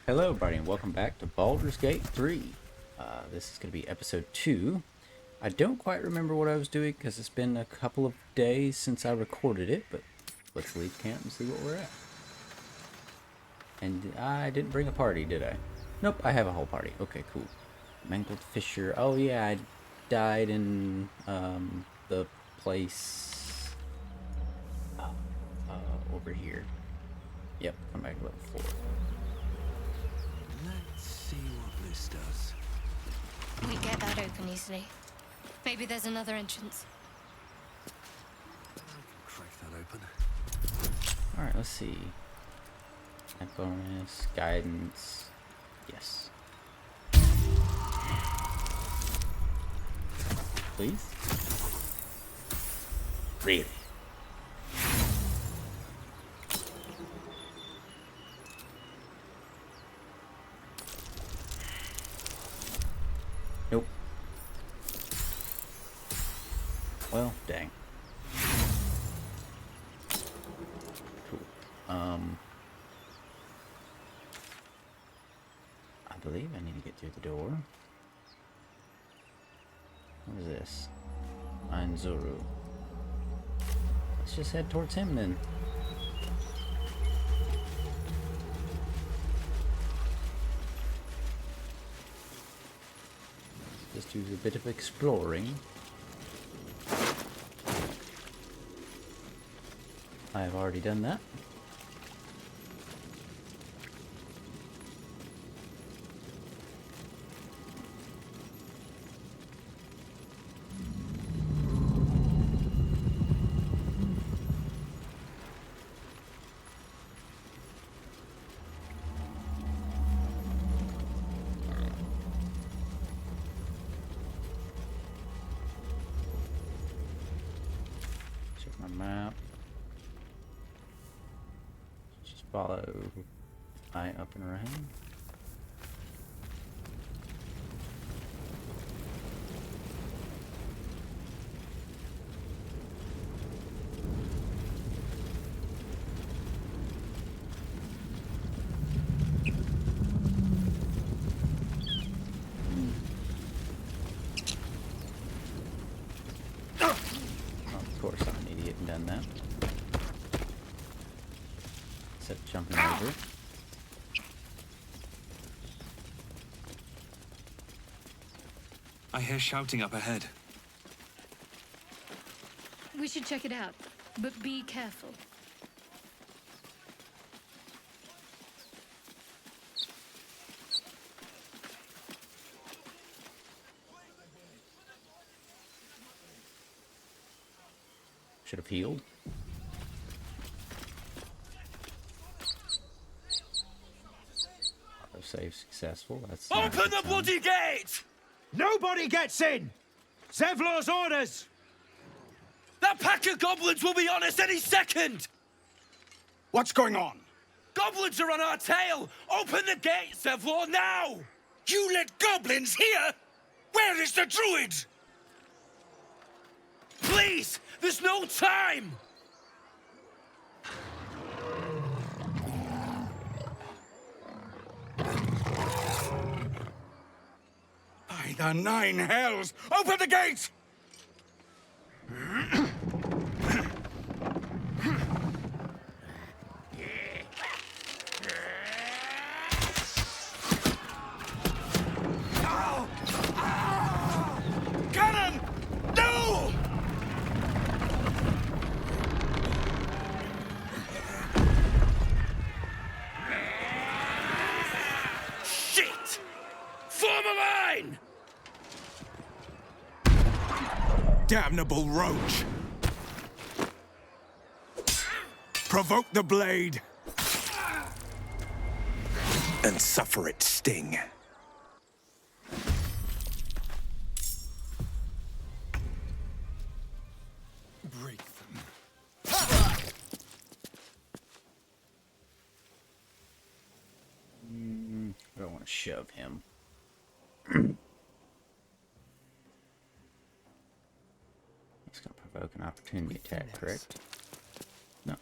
Hello everybody and welcome back to Baldur's Gate 3. This is going to be episode 2. I don't quite remember what I was doing because it's been a couple of days since I recorded it, but let's leave camp and see what we're at. And I didn't bring a party, did I? Nope, I have a whole party. Okay, cool. Mangled Fisher. Oh yeah, I died in the place over here. Yep, come back to level 4. Let's see what this does. We get that open easily. Maybe there's another entrance. I can crack that open. Alright, let's see. Add bonus, guidance. Yes. Please? Really? Nope. Well, dang. Cool. I believe I need to get through the door. What is this? Zuru. Let's just head towards him then. Just do a bit of exploring. I have already done that. Check my map. Just follow I up and around. Of course, I'm an idiot and done that. Instead of jumping over it. I hear shouting up ahead. We should check it out, but be careful. Should have healed. Auto save successful. That's not a Open good the sign. bloody gate! Nobody gets in! Zevlor's orders! That pack of goblins will be on us any second! What's going on? Goblins are on our tail! Open the gate, Zevlor, now! You let goblins here? Where is the druid? Please! There's no time! By the 9 hells! Open the gate! Cannon! No! Shit! Form a line! Damnable roach! Provoke the blade! And suffer its sting. Break them. I don't want to shove him. It's going to provoke an opportunity attack, correct? No.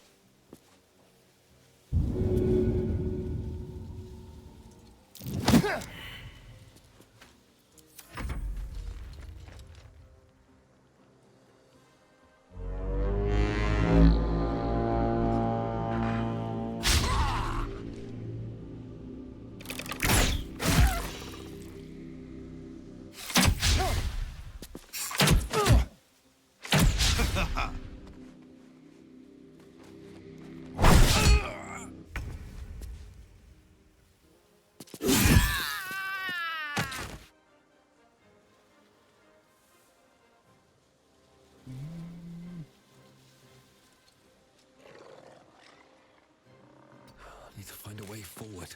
find a way forward.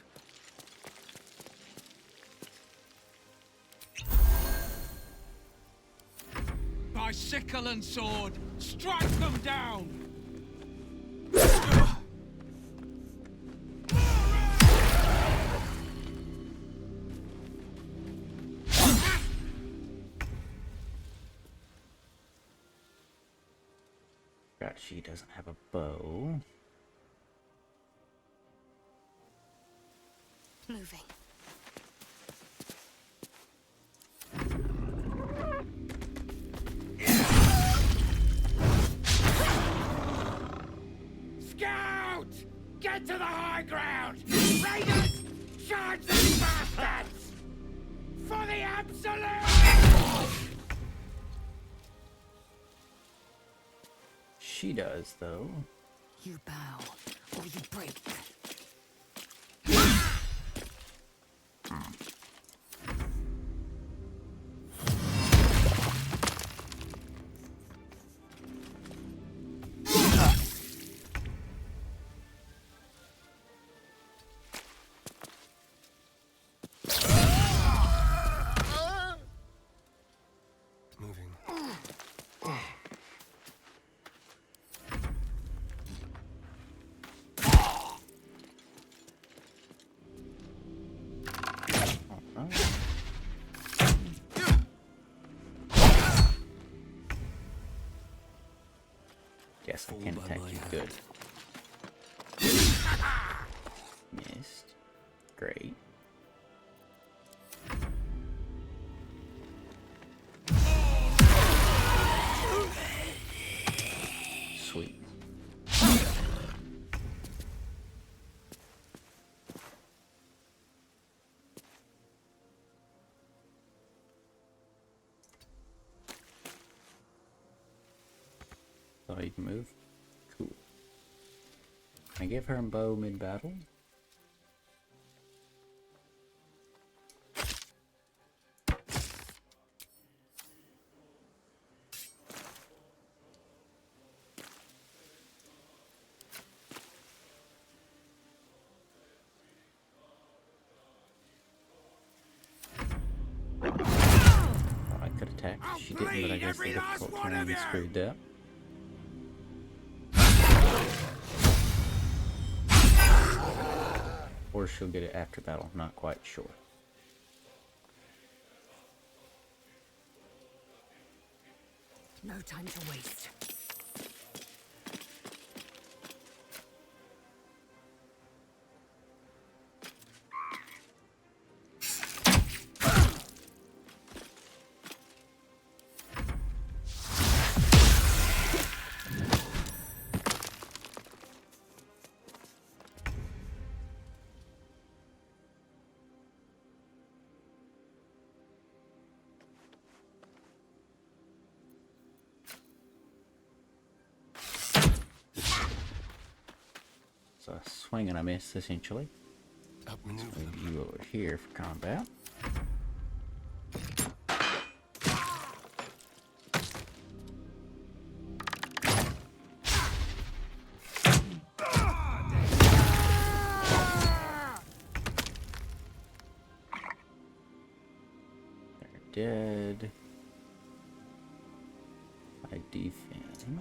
By sickle and sword, strike them down! Forgot she doesn't have a bow. Moving. Scout! Get to the high ground! Raiders! Charge these bastards! For the absolute! She does, though. You bow, or you break. Moving. Yes, I Fall can by attack my you. hand. Good. Missed. Great. Sweet. So you can move. Cool. Can I give her a bow mid-battle? Thought I could attack. She didn't, but I guess the difficult terrain screwed up. Or she'll get it after battle, not quite sure. No time to waste. So I swing and I miss, essentially. Outmaneuver them. Move you over here for combat. They're dead. I defend.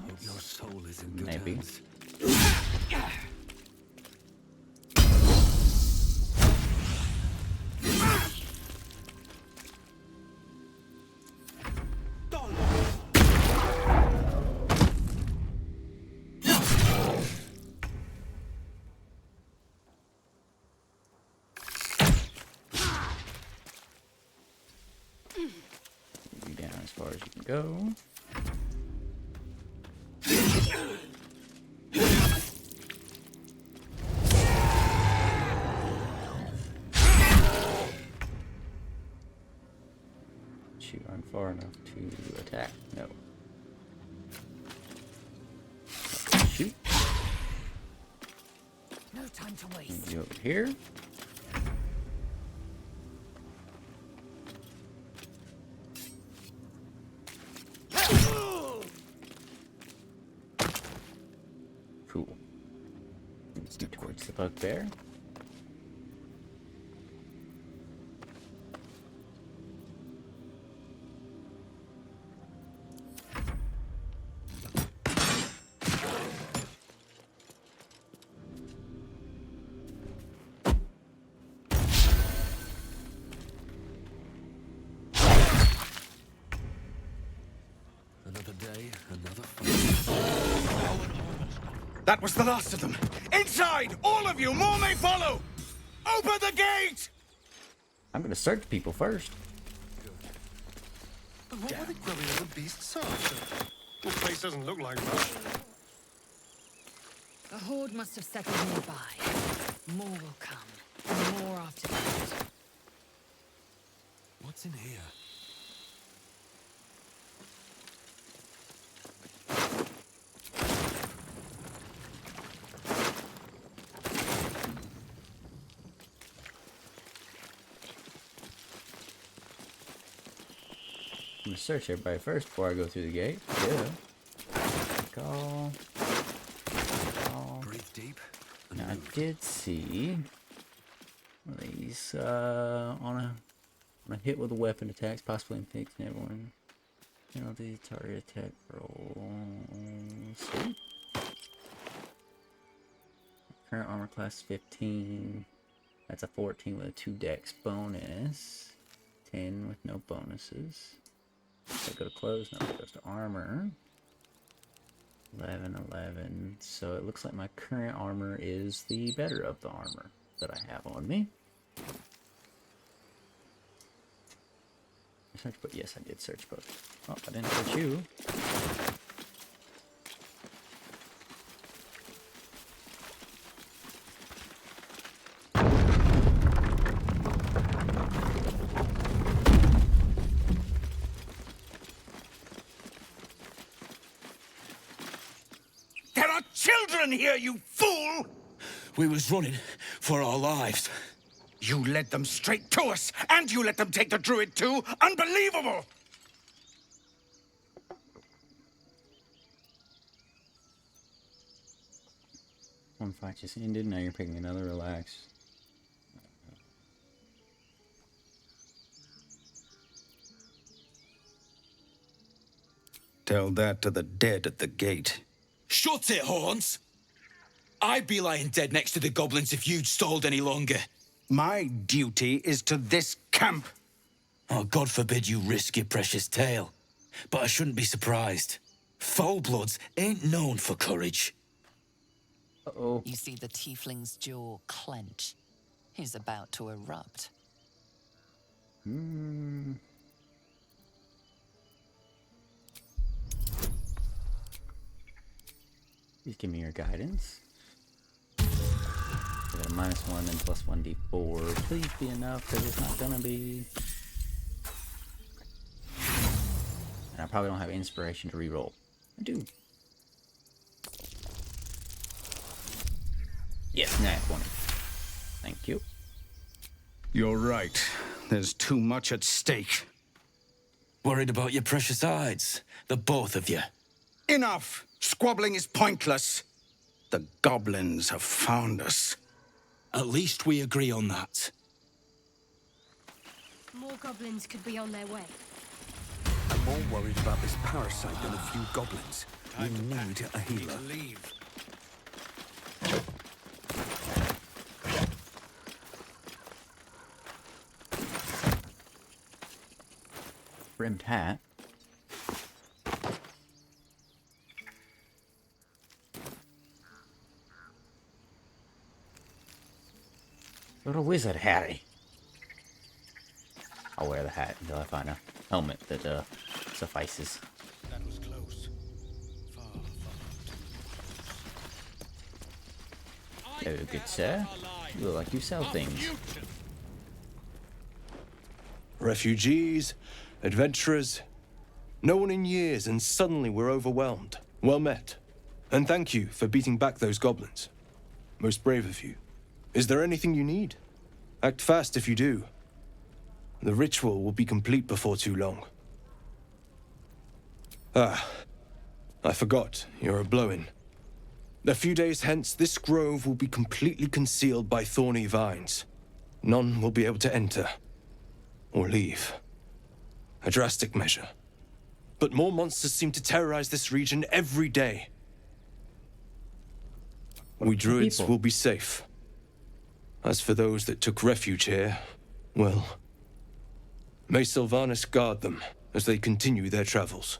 Hope your soul is in good Maybe. hands. Move you down as far as you can go. You aren't far enough to attack. No. Shoot. No time to waste. Move you over here. Cool. Move you towards the bugbear. That was the last of them. Inside! All of you! More may follow! Open the gate! I'm gonna search people first. And what were the growing of the beasts after? This place doesn't look like much. The horde must have settled nearby. More will come. And more after that. What's in here? I'm gonna search everybody first before I go through the gate. Yeah. Call. Breathe deep. And Now I move. did see these on a hit with a weapon attacks, possibly inflicting everyone. Penalty target attack rolls. Current armor class 15. That's a 14 with a 2 dex bonus. 10 with no bonuses. So go to clothes, now it goes to armor. 11. So it looks like my current armor is the better of the armor that I have on me. Search, but yes, I did search both. Oh, I didn't search you. There are children here, you fool! We was running for our lives. You led them straight to us, and you let them take the druid too? Unbelievable! One fight just ended, now you're picking another, relax. Tell that to the dead at the gate. Shut it, Horns! I'd be lying dead next to the goblins if you'd stalled any longer. My duty is to this camp. Oh, God forbid you risk your precious tail. But I shouldn't be surprised. Foul-bloods ain't known for courage. Uh-oh. You see the tiefling's jaw clench. He's about to erupt. Please give me your guidance. I got a -1 and +1 d4. Please be enough, because it's not gonna be. And I probably don't have inspiration to reroll. I do. Yes, nat 20. Thank you. You're right. There's too much at stake. Worried about your precious hides, the both of you. Enough! Squabbling is pointless. The goblins have found us. At least we agree on that. More goblins could be on their way. I'm more worried about this parasite than a few goblins. We need a healer. Leave. Brimmed hat. Little wizard Harry. I'll wear the hat until I find a helmet that suffices. That was close. Far, Hello, good sir. You look like you sell things. Refugees, adventurers, no one in years, and suddenly we're overwhelmed. Well met. And thank you for beating back those goblins. Most brave of you. Is there anything you need? Act fast if you do. The ritual will be complete before too long. Ah, I forgot, you're a blow-in. A few days hence, this grove will be completely concealed by thorny vines. None will be able to enter or leave. A drastic measure. But more monsters seem to terrorize this region every day. We druids people? will be safe. As for those that took refuge here, well, may Sylvanas guard them as they continue their travels.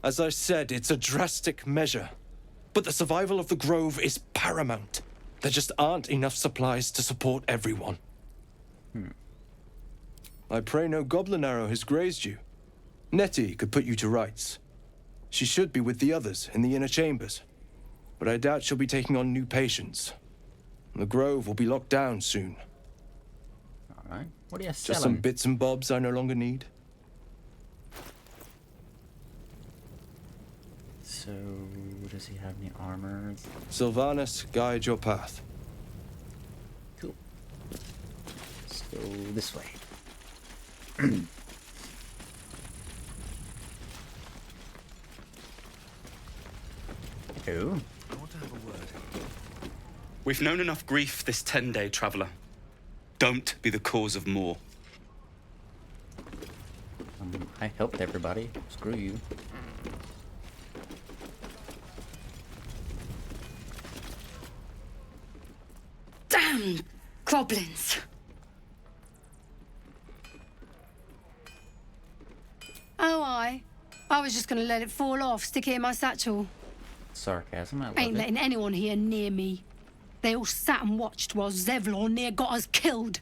As I said, it's a drastic measure. But the survival of the Grove is paramount. There just aren't enough supplies to support everyone. I pray no goblin arrow has grazed you. Nettie could put you to rights. She should be with the others in the inner chambers. But I doubt she'll be taking on new patients. The Grove will be locked down soon. Alright. What are you Just some selling? bits and bobs I no longer need. So, does he have any armor? Sylvanus, guide your path. Cool. Let's go this way. Oh. I want to have a word. We've known enough grief this 10-day traveller. Don't be the cause of more. I helped everybody. Screw you. Damn goblins. Oh, I was just gonna let it fall off, stick it in my satchel. Sarcasm, I love Ain't it. letting anyone here near me. They all sat and watched while Zevlor near got us killed.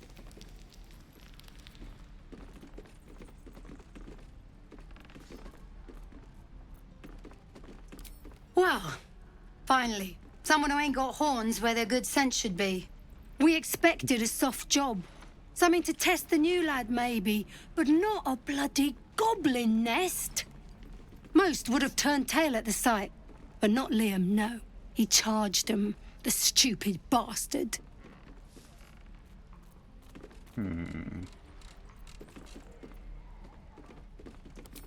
Well, finally, someone who ain't got horns where their good sense should be. We expected a soft job. Something to test the new lad, maybe, but not a bloody goblin nest. Most would have turned tail at the sight, but not Liam, no. He charged them, the stupid bastard.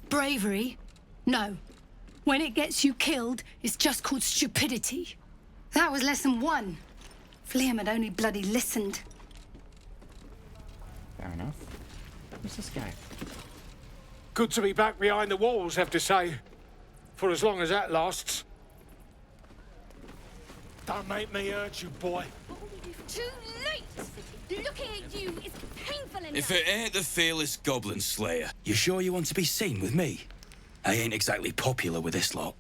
Bravery? No. When it gets you killed, it's just called stupidity. That was lesson 1. If Liam had only bloody listened. Fair enough. Who's this guy? Good to be back behind the walls, have to say. For as long as that lasts. Don't make me hurt you, boy. Too late! Looking at you is painful enough. If it ain't the fearless goblin slayer, you sure you want to be seen with me? I ain't exactly popular with this lot.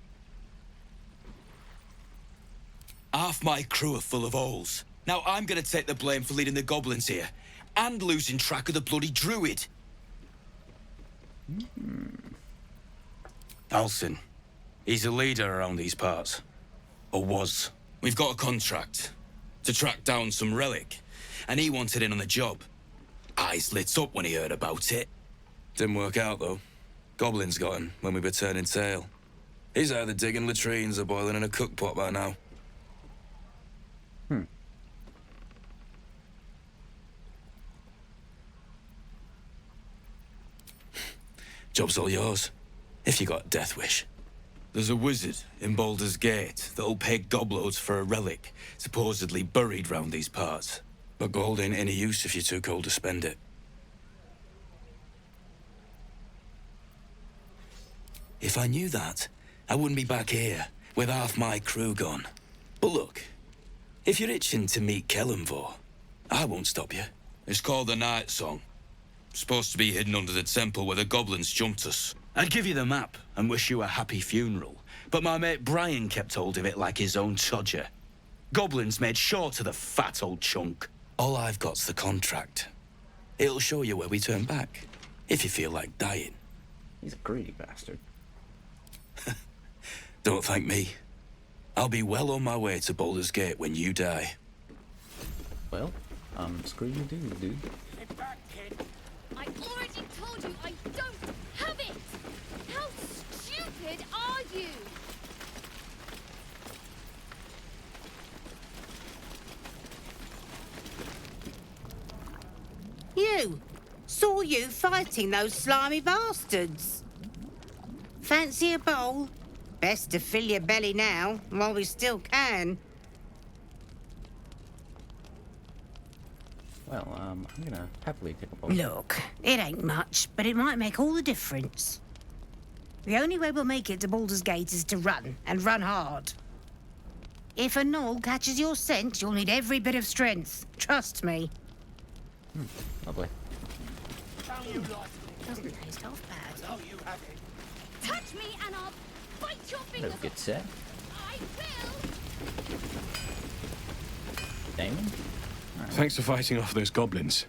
Half my crew are full of holes. Now I'm gonna take the blame for leading the goblins here, and losing track of the bloody druid. Alcyn. He's a leader around these parts. Or was. We've got a contract to track down some relic, and he wanted in on the job. Eyes lit up when he heard about it. Didn't work out, though. Goblins got him when we were turning tail. He's either digging latrines or boiling in a cookpot by now. Job's all yours, if you got a death wish. There's a wizard in Baldur's Gate that'll pay gobloads for a relic, supposedly buried round these parts. But gold ain't any use if you're too cold to spend it. If I knew that, I wouldn't be back here, with half my crew gone. But look, if you're itching to meet Kellenvor, I won't stop you. It's called the Night Song. Supposed to be hidden under the temple where the goblins jumped us. I'd give you the map and wish you a happy funeral, but my mate Brian kept hold of it like his own todger. Goblins made sure to the fat old chunk. All I've got's the contract. It'll show you where we turn back, if you feel like dying. He's a greedy bastard. Don't thank me. I'll be well on my way to Baldur's Gate when you die. Well, screw you dude. Get back, kid. I already told you I don't have it! How stupid are you? You! Saw you fighting those slimy bastards. Fancy a bowl? Best to fill your belly now, while we still can. Well, I'm gonna happily take a bowl. Look, it ain't much, but it might make all the difference. The only way we'll make it to Baldur's Gate is to run, and run hard. If a gnoll catches your scent, you'll need every bit of strength. Trust me. Lovely. Doesn't taste half bad. Touch me and I'll That was a good set. Damon? Thanks for fighting off those goblins.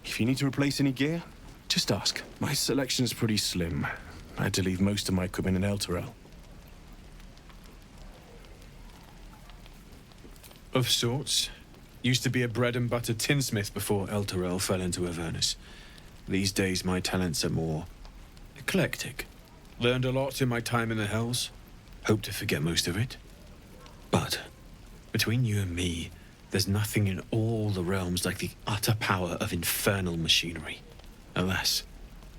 If you need to replace any gear, just ask. My selection's pretty slim. I had to leave most of my equipment in Elturel. Of sorts. Used to be a bread and butter tinsmith before Elturel fell into Avernus. These days my talents are more eclectic. Learned a lot in my time in the Hells. Hope to forget most of it. But between you and me, there's nothing in all the realms like the utter power of infernal machinery. Alas,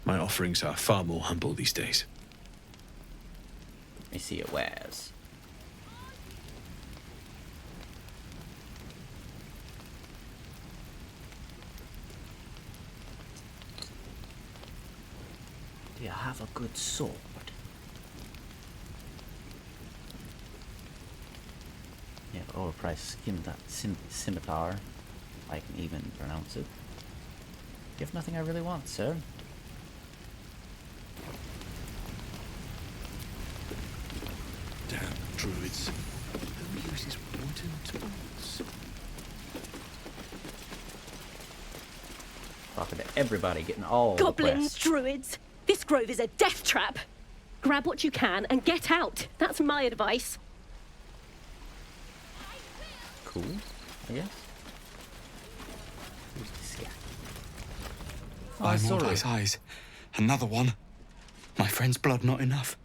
my offerings are far more humble these days. Let me see a wares. Do you have a good sword? Yeah, overpriced scimitar. I can even pronounce it. You have nothing I really want, sir. Damn druids. Who uses wooden tools? Talking to everybody, getting all Goblins, the quests. druids. This grove is a death trap. Grab what you can and get out. That's my advice. Cool, I guess. Who's this guy? Oh, I'm sorry. all eyes. Another one. My friend's blood not enough.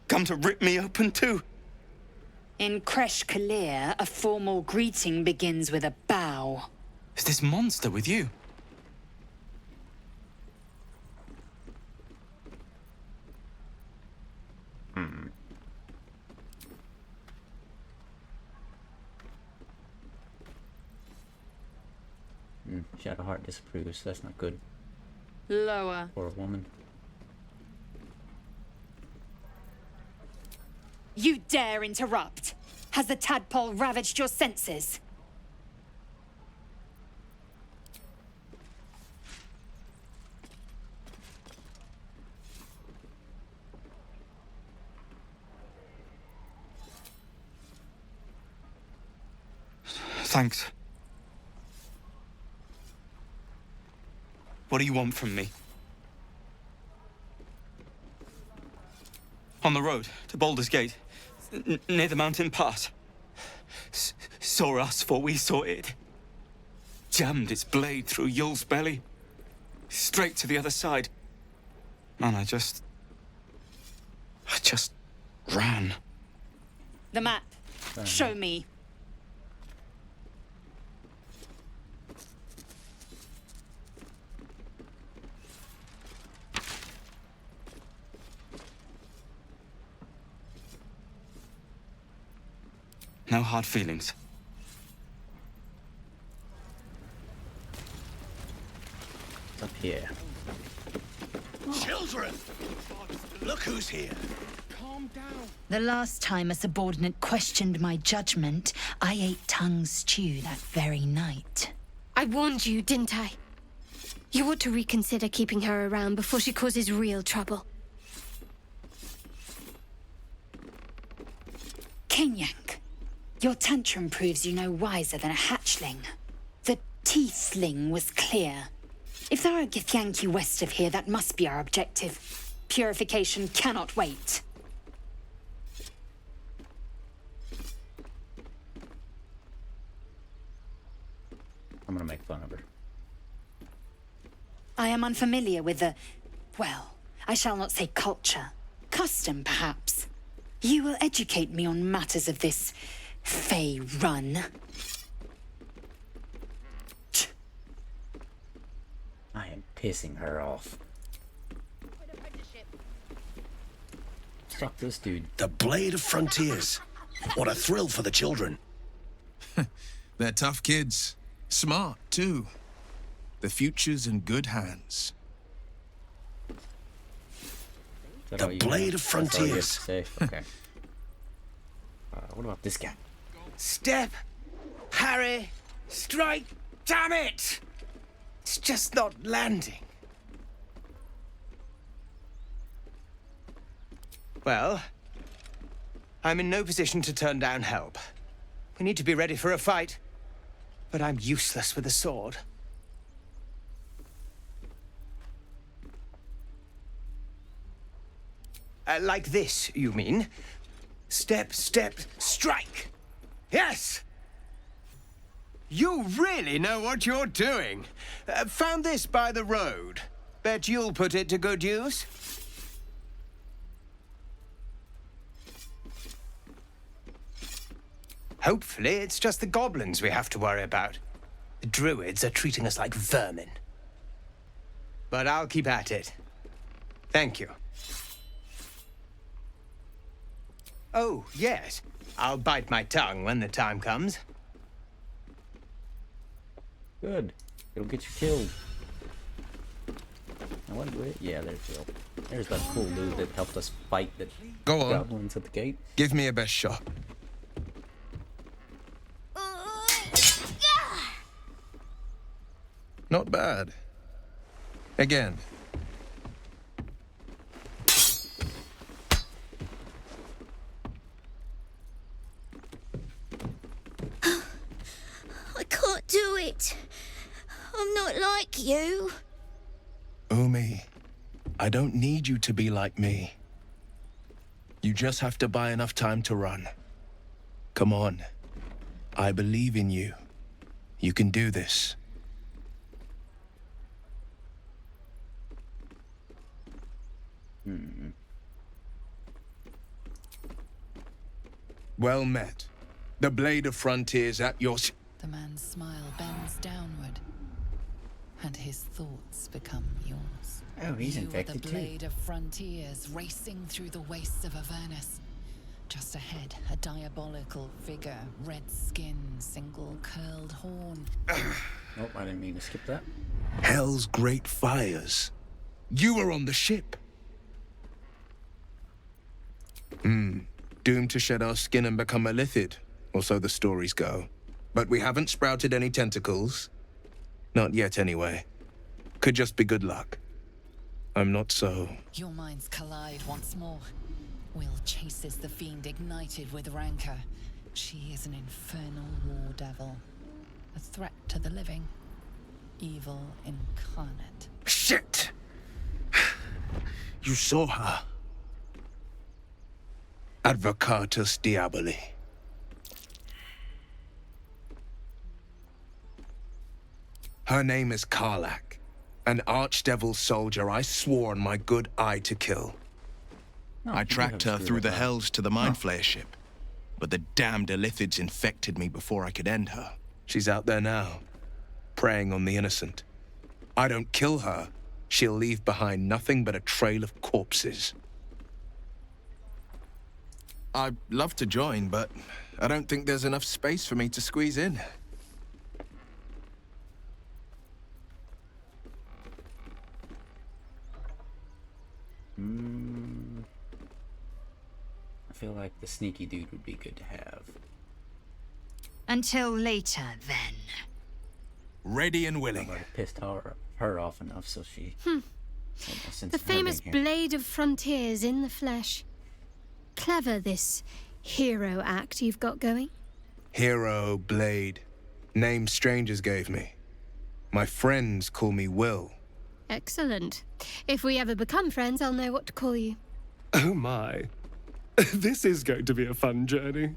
Come to rip me open too. In Kresh Kalir, a formal greeting begins with a bow. Is this monster with you? Shadowheart disapproves. That's not good Lower. for a woman. You dare interrupt? Has the tadpole ravaged your senses? Thanks. What do you want from me? On the road to Baldur's Gate, near the mountain pass. Saw us, for we saw it. Jammed its blade through Yul's belly, straight to the other side. And I just ran. The map. Show me. No hard feelings. It's up here. Children! Look who's here. The last time a subordinate questioned my judgment, I ate tongue stew that very night. I warned you, didn't I? You ought to reconsider keeping her around before she causes real trouble. Kenyank, your tantrum proves you no wiser than a hatchling. The teethling was clear. If there are Githyanki west of here, that must be our objective. Purification cannot wait. I'm gonna make fun of her. I am unfamiliar with the, well, I shall not say culture. Custom, perhaps. You will educate me on matters of this Fey run. I am pissing her off. Fuck this dude. The Blade of Frontiers. What a thrill for the children. They're tough kids. Smart, too. The future's in good hands. Is that all The you Blade know? of That's all you have to Frontiers. say? Okay. What about this guy? Step, Harry, strike, damn it! It's just not landing. Well, I'm in no position to turn down help. We need to be ready for a fight. But I'm useless with a sword. Like this, you mean? Step, step, strike! Yes! You really know what you're doing. Found this by the road. Bet you'll put it to good use. Hopefully, it's just the goblins we have to worry about. The druids are treating us like vermin. But I'll keep at it. Thank you. Oh, yes. I'll bite my tongue when the time comes. Good. It'll get you killed. I wonder where... Yeah, there's Bill. There's that cool dude that helped us fight the Go on. goblins at the gate. Give me a best shot. Not bad. Again. I can't do it. I'm not like you. Umi, I don't need you to be like me. You just have to buy enough time to run. Come on. I believe in you. You can do this. Well met. The Blade of Frontiers at your... The man's smile bends downward, and his thoughts become yours. Oh, he's you infected are the too. Blade of Frontiers racing through the wastes of Avernus. Just ahead, a diabolical figure, red skin, single curled horn. Oh, I didn't mean to skip that. Hell's great fires. You were on the ship. Doomed to shed our skin and become a lithid, or so the stories go. But we haven't sprouted any tentacles. Not yet, anyway. Could just be good luck. I'm not so... Your minds collide once more. Will chases the fiend ignited with rancor. She is an infernal war devil. A threat to the living. Evil incarnate. Shit! You saw her. Advocatus Diaboli. Her name is Karlak, an archdevil soldier I swore on my good eye to kill. I tracked her through the hells to the Mind Flayer ship, but the damned Illithids infected me before I could end her. She's out there now, preying on the innocent. I don't kill her, she'll leave behind nothing but a trail of corpses. I'd love to join, but I don't think there's enough space for me to squeeze in. I feel like the sneaky dude would be good to have. Until later, then. Ready and willing. I've already pissed her off enough, so she... The famous Blade of Frontiers in the flesh. Clever, this hero act you've got going. Hero, Blade. Name strangers gave me. My friends call me Will. Excellent. If we ever become friends, I'll know what to call you. Oh my. This is going to be a fun journey.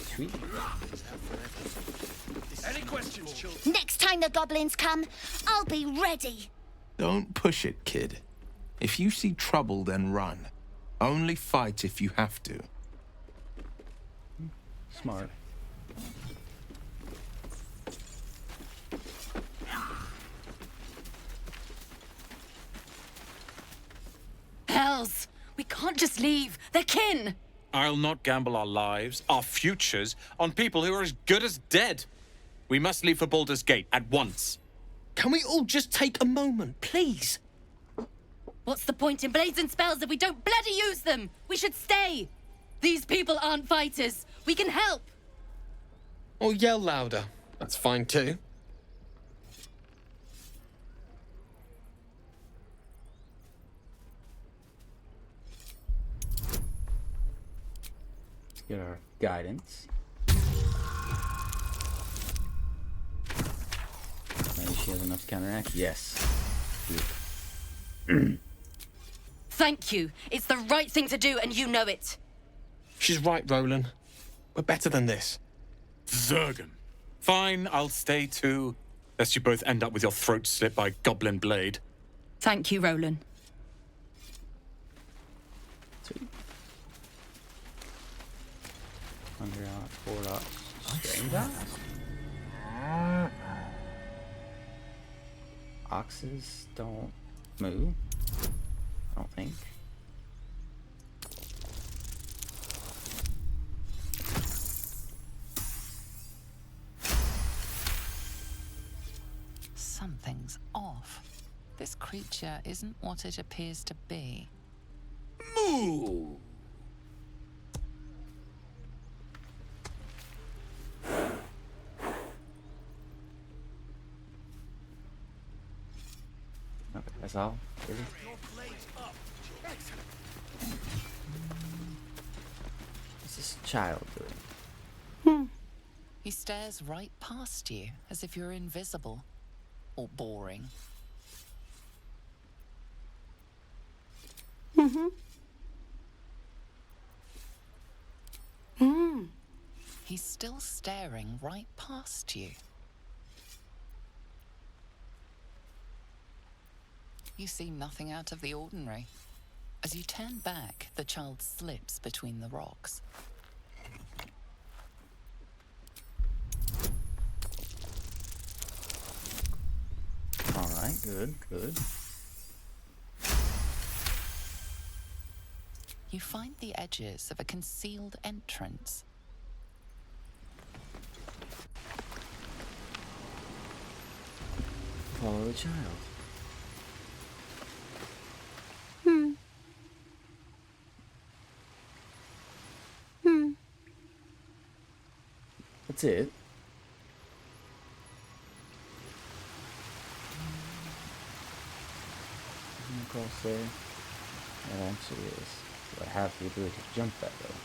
Sweet. Any questions, children? Next time the goblins come, I'll be ready. Don't push it, kid. If you see trouble, then run. Only fight if you have to. Smart. Hells! We can't just leave. They're kin! I'll not gamble our lives, our futures, on people who are as good as dead. We must leave for Baldur's Gate at once. Can we all just take a moment, please? What's the point in blades and spells if we don't bloody use them? We should stay! These people aren't fighters. We can help! Or yell louder. That's fine too. Get our guidance. Maybe she has enough to counteract. Yes. Thank you. It's the right thing to do, and you know it. She's right, Roland. We're better than this. Zergan. Fine, I'll stay too. Lest you both end up with your throats slit by goblin blade. Thank you, Roland. Sweet. 100 odds, 4 odds. Strange odds? Oxes don't move. I don't think. Something's off. This creature isn't what it appears to be. Moo! Okay, that's all. Really? What's this child doing? He stares right past you, as if you're invisible. Or boring. He's still staring right past you. You see nothing out of the ordinary. As you turn back, the child slips between the rocks. Alright, good, good. You find the edges of a concealed entrance. Follow the child. That's it. Across there. It actually is. So I have the ability to jump that though.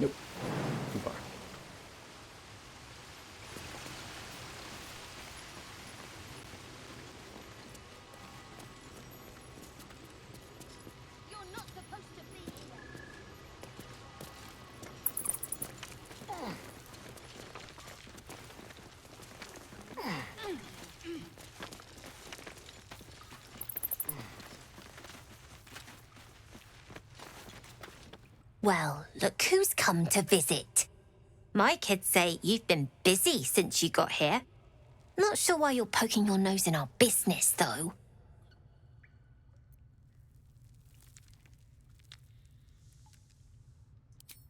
Nope. Too far. Well, look who's come to visit. My kids say you've been busy since you got here. Not sure why you're poking your nose in our business, though.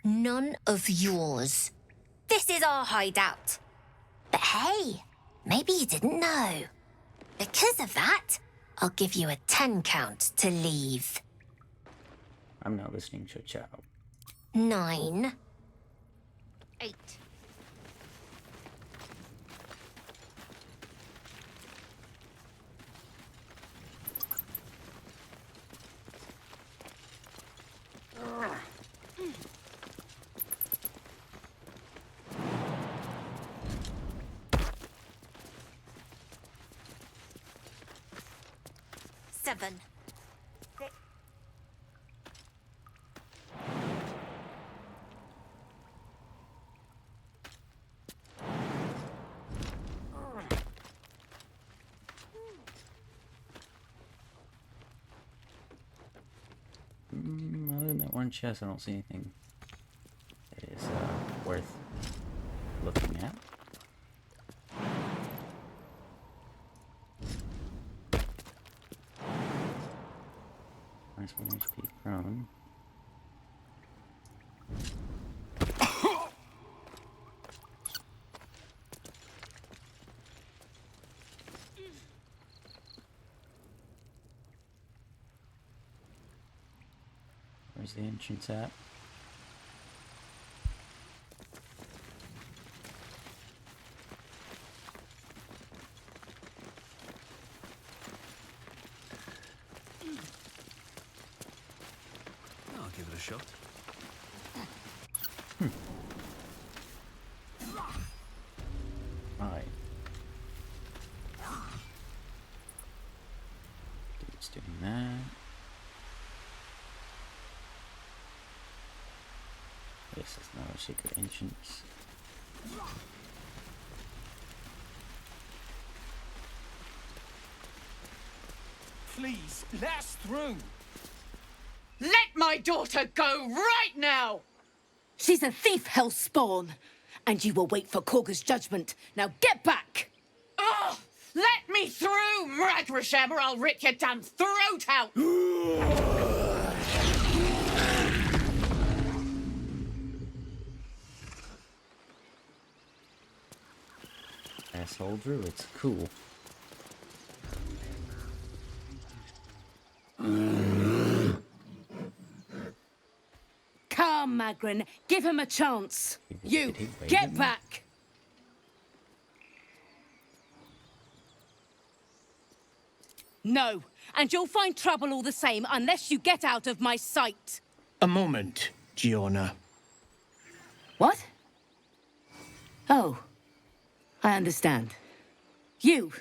None of yours. This is our hideout. But hey, maybe you didn't know. Because of that, I'll give you a 10 count to leave. I'm not listening to a child. 9, 8. Seven. Other than that one chest, I don't see anything that is worth looking at. Nice 1 HP prone. Where's the entrance at? I'll give it a shot. This is not a secret entrance. Please, let us through. Let my daughter go right now! She's a thief, hellspawn, and you will wait for Korga's judgment. Now get back! Oh, let me through, Mragrasham, or I'll rip your damn throat out! Asshole druids, cool. Come, Magrin, give him a chance. You, get back! No, and you'll find trouble all the same unless you get out of my sight. A moment, Giona. What? Oh, I understand. You.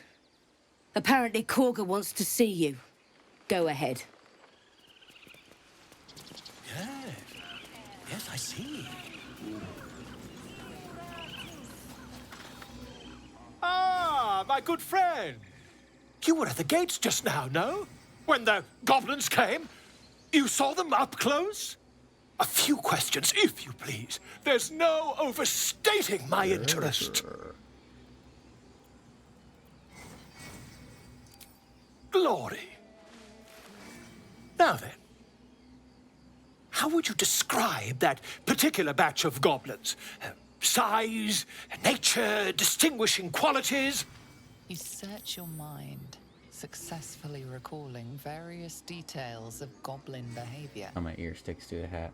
Apparently Korga wants to see you. Go ahead. Yes, I see. Ah, my good friend. You were at the gates just now, no? When the goblins came? You saw them up close? A few questions, if you please. There's no overstating my interest. Glory. Now then, how would you describe that particular batch of goblins? Size, nature, distinguishing qualities? You search your mind, successfully recalling various details of goblin behavior. Oh, my ear sticks to the hat.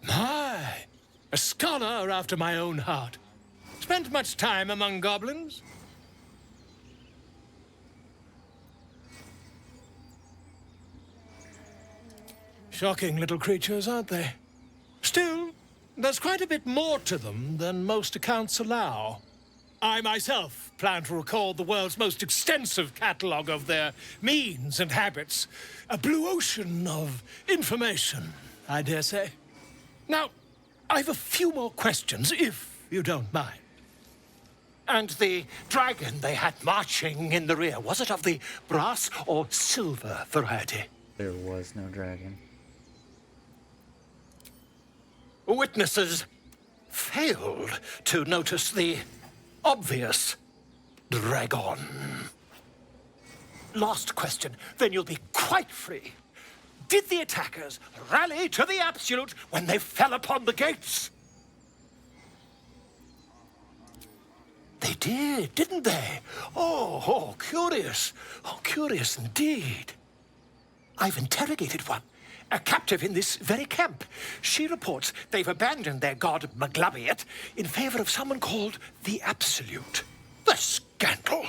My, a scholar after my own heart. Spent much time among goblins? Shocking little creatures, aren't they? Still, there's quite a bit more to them than most accounts allow. I myself plan to record the world's most extensive catalogue of their means and habits. A blue ocean of information, I dare say. Now, I've a few more questions, if you don't mind. And the dragon they had marching in the rear, was it of the brass or silver variety? There was no dragon. Witnesses failed to notice the obvious dragon. Last question, then you'll be quite free. Did the attackers rally to the absolute when they fell upon the gates? They did, didn't they? Oh, curious. Oh, curious indeed. I've interrogated one, a captive in this very camp. She reports they've abandoned their god Maglabiet in favor of someone called the Absolute. The scandal!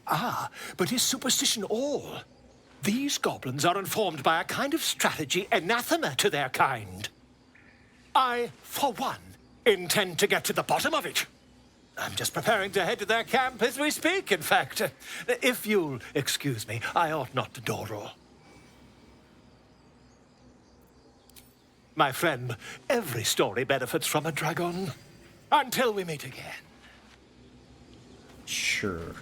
Ah, but is superstition all? These goblins are informed by a kind of strategy anathema to their kind. I, for one, intend to get to the bottom of it. I'm just preparing to head to their camp as we speak, in fact. If you'll excuse me, I ought not to dawdle. My friend, every story benefits from a dragon. Until we meet again. Sure.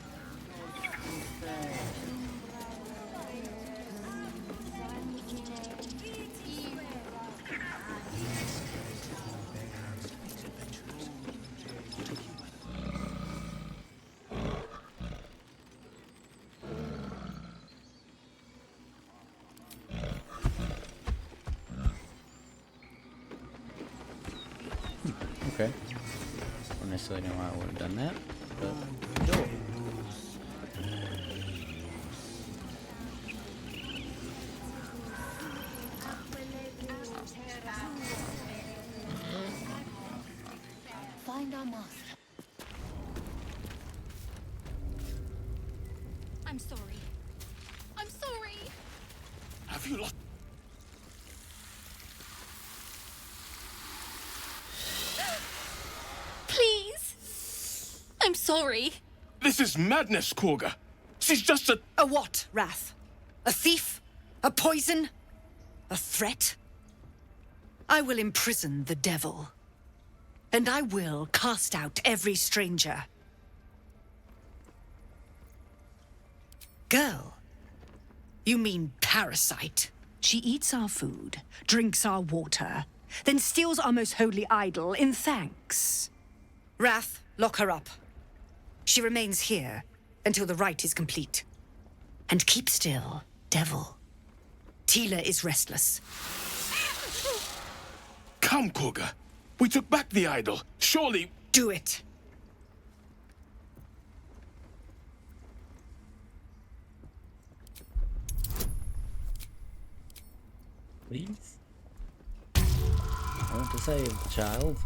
Okay. Don't necessarily know why I would have done that, but go. Find our master. I'm sorry. I'm sorry. Have you lost? Please. I'm sorry. This is madness, Korga. She's just a... A what, Wrath? A thief? A poison? A threat? I will imprison the devil. And I will cast out every stranger. Girl, you mean parasite. She eats our food, drinks our water, then steals our most holy idol in thanks. Wrath, lock her up. She remains here until the rite is complete. And keep still, devil. Tila is restless. Come, Koga. We took back the idol. Surely... Do it. Please. I want to save the child.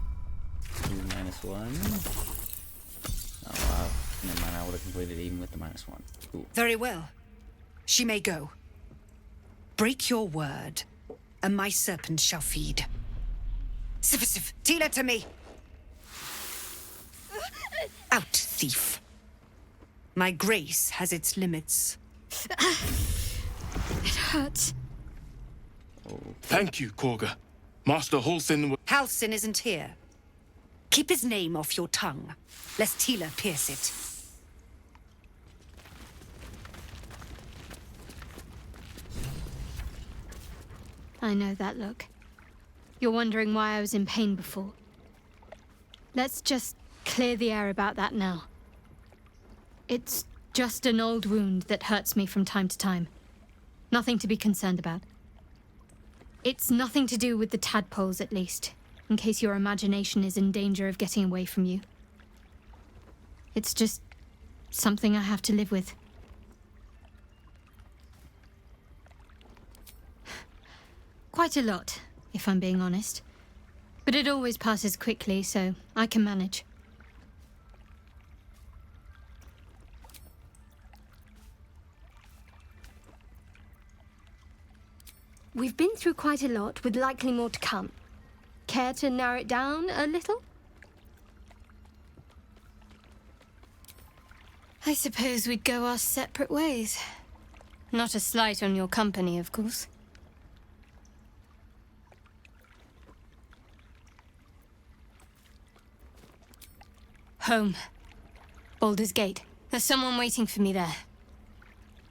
2 - 1. Oh wow. Never mind, I would have completed even with the -1. Cool. Very well. She may go. Break your word, and my serpent shall feed. Sif, Tila to me! Out, thief. My grace has its limits. It hurts. Thank you, Koga. Master Halsin... Halsin isn't here. Keep his name off your tongue, lest Tila pierce it. I know that look. You're wondering why I was in pain before. Let's just clear the air about that now. It's just an old wound that hurts me from time to time. Nothing to be concerned about. It's nothing to do with the tadpoles, at least, in case your imagination is in danger of getting away from you. It's just something I have to live with. Quite a lot, if I'm being honest. But it always passes quickly, so I can manage. We've been through quite a lot, with likely more to come. Care to narrow it down a little? I suppose we'd go our separate ways. Not a slight on your company, of course. Home. Baldur's Gate. There's someone waiting for me there.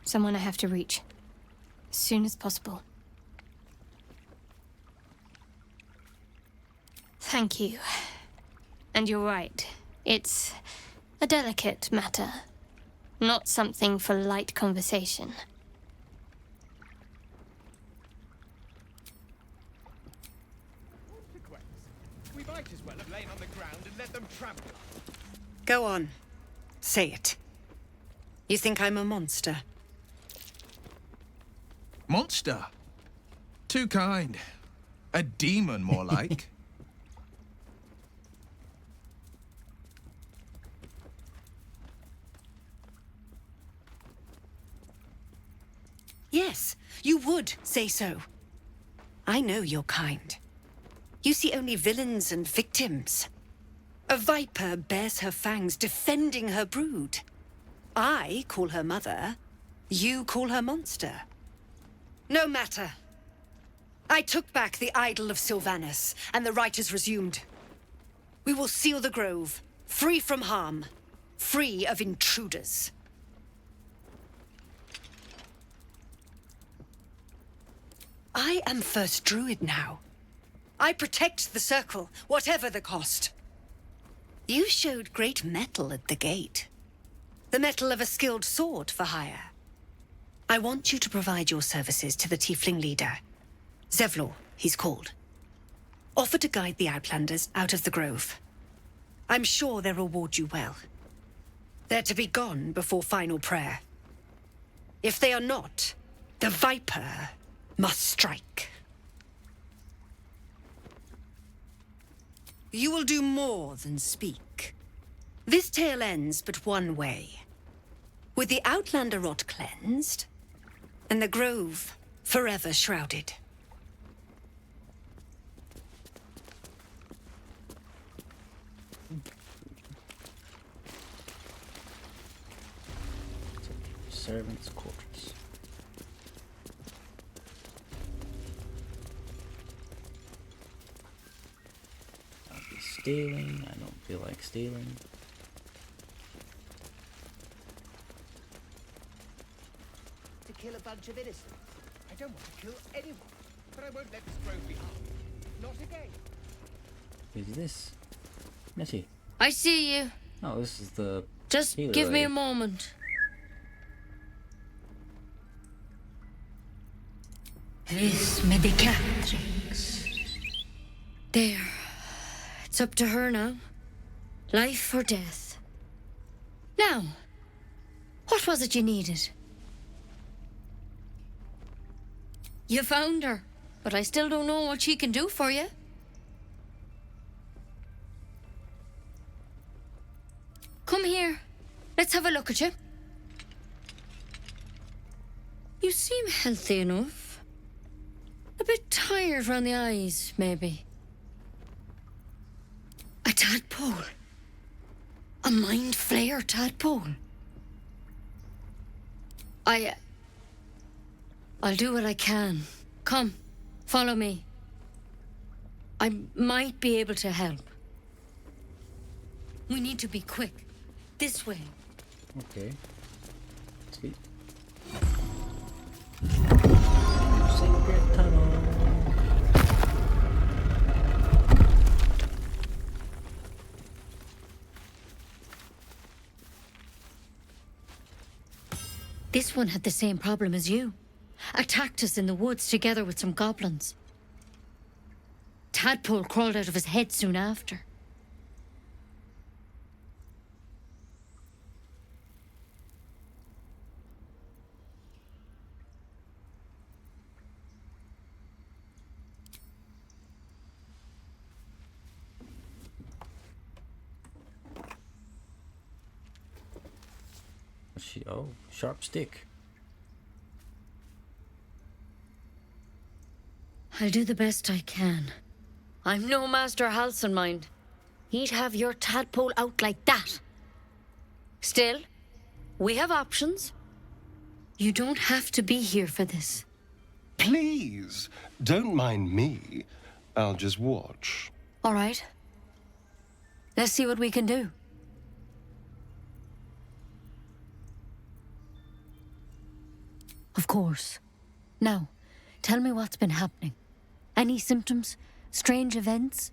Someone I have to reach. As soon as possible. Thank you. And you're right. It's a delicate matter. Not something for light conversation. We might as well have lain on the ground and let them trample. Go on. Say it. You think I'm a monster? Monster? Too kind. A demon, more like. Yes, you would say so. I know your kind. You see only villains and victims. A viper bears her fangs defending her brood. I call her mother. You call her monster. No matter. I took back the idol of Sylvanus, and the rite is resumed. We will seal the grove, free from harm, free of intruders. I am first druid now. I protect the circle, whatever the cost. You showed great mettle at the gate. The mettle of a skilled sword for hire. I want you to provide your services to the tiefling leader. Zevlor, he's called. Offer to guide the Outlanders out of the grove. I'm sure they'll reward you well. They're to be gone before final prayer. If they are not, the Viper must strike. You will do more than speak. This tale ends but one way. With the Outlander rot cleansed, and the grove forever shrouded. servants' quarters. I'll be stealing. I don't feel like stealing. To kill a bunch of innocents. I don't want to kill anyone, but I won't let this grove be harmed. Not again. Who's this? Nettie. I see you. Oh, this is the Just healer give me lady. a moment. Vis medicatrix. There. It's up to her now. Life or death. Now, what was it you needed? You found her, but I still don't know what she can do for you. Come here. Let's have a look at you. You seem healthy enough. A bit tired round the eyes, maybe. A tadpole. A mind flayer tadpole. I'll do what I can. Come, follow me. I might be able to help. We need to be quick. This way. Okay. Sweet. Secret tunnel. This one had the same problem as you. Attacked us in the woods together with some goblins. Tadpole crawled out of his head soon after. Oh, sharp stick. I'll do the best I can. I'm no Master Halson, mind. He'd have your tadpole out like that. Still, we have options. You don't have to be here for this. Please, don't mind me. I'll just watch. All right. Let's see what we can do. Of course. Now, tell me what's been happening. Any symptoms? Strange events?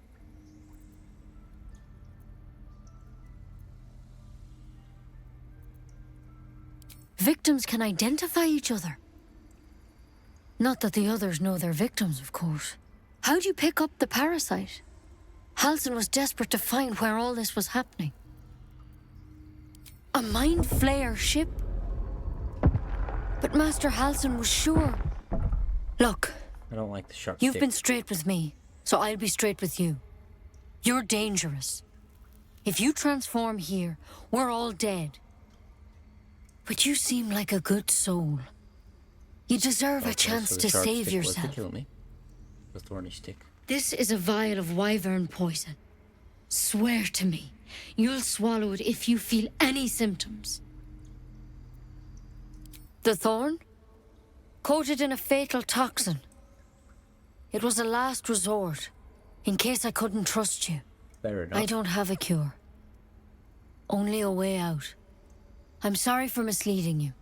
Victims can identify each other. Not that the others know they're victims, of course. How'd you pick up the parasite? Halson was desperate to find where all this was happening. A mind flayer ship? But Master Halson was sure. Look, I don't like the sharp you've stick. been straight with me, so I'll be straight with you. You're dangerous. If you transform here, we're all dead. But you seem like a good soul. You deserve a chance so the to sharp save stick was to yourself. kill me. The thorny stick. This is a vial of wyvern poison. Swear to me, you'll swallow it if you feel any symptoms. The thorn? Coated in a fatal toxin. It was a last resort, in case I couldn't trust you. Fair enough. I don't have a cure. Only a way out. I'm sorry for misleading you,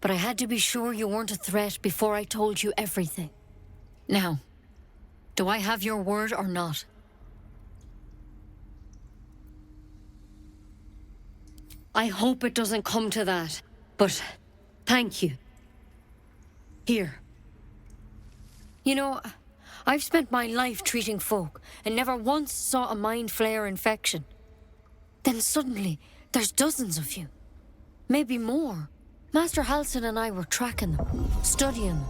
but I had to be sure you weren't a threat before I told you everything. Now, do I have your word or not? I hope it doesn't come to that, but thank you. Here. You know, I've spent my life treating folk and never once saw a mind flayer infection. Then suddenly, there's dozens of you. Maybe more. Master Halson and I were tracking them, studying them,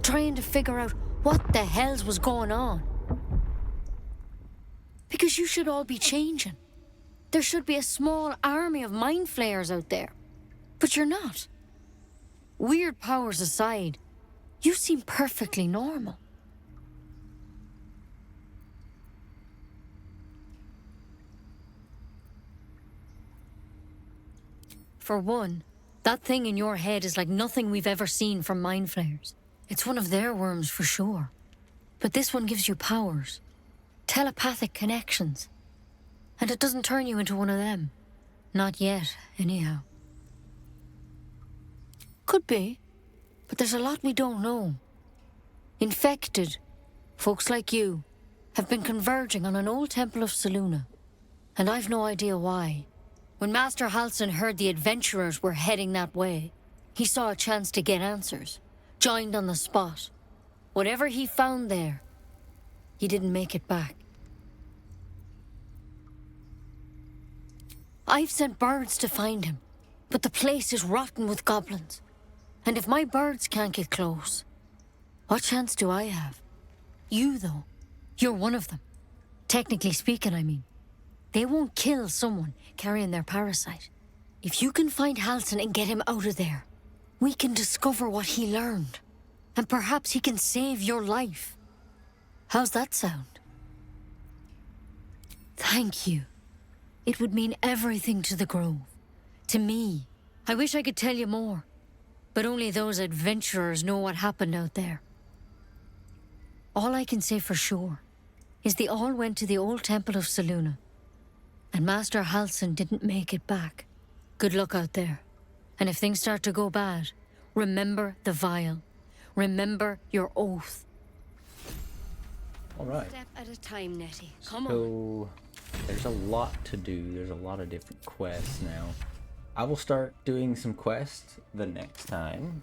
trying to figure out what the hells was going on. Because you should all be changing. There should be a small army of mind flayers out there. But you're not. Weird powers aside, you seem perfectly normal. For one, That thing in your head is like nothing we've ever seen from mind flayers. It's one of their worms for sure. But this one gives you powers. Telepathic connections. And it doesn't turn you into one of them. Not yet, anyhow. Could be. But there's a lot we don't know. Infected, folks like you, have been converging on an old temple of Selûne. And I've no idea why. When Master Halsin heard the adventurers were heading that way, he saw a chance to get answers. Joined on the spot. Whatever he found there, he didn't make it back. I've sent birds to find him, but the place is rotten with goblins. And if my birds can't get close, what chance do I have? You, though, you're one of them. Technically speaking, I mean. They won't kill someone carrying their parasite. If you can find Halsin and get him out of there, we can discover what he learned. And perhaps he can save your life. How's that sound? Thank you. It would mean everything to the Grove. To me. I wish I could tell you more. But only those adventurers know what happened out there. All I can say for sure is they all went to the old temple of Selûne. And Master Halsin didn't make it back. Good luck out there. And if things start to go bad, remember the vial. Remember your oath. All right. Step at a time, Nettie. Come on. So there's a lot to do. There's a lot of different quests now. I will start doing some quests the next time.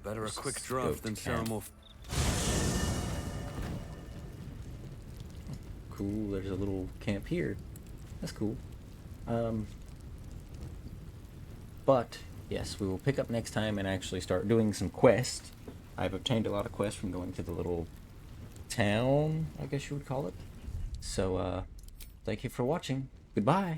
Better a quick draft than ceremony. Cool. There's a little camp here. That's cool. But yes, we will pick up next time and actually start doing some quests. I've obtained a lot of quests from going to the little town, I guess you would call it. So, thank you for watching. Goodbye.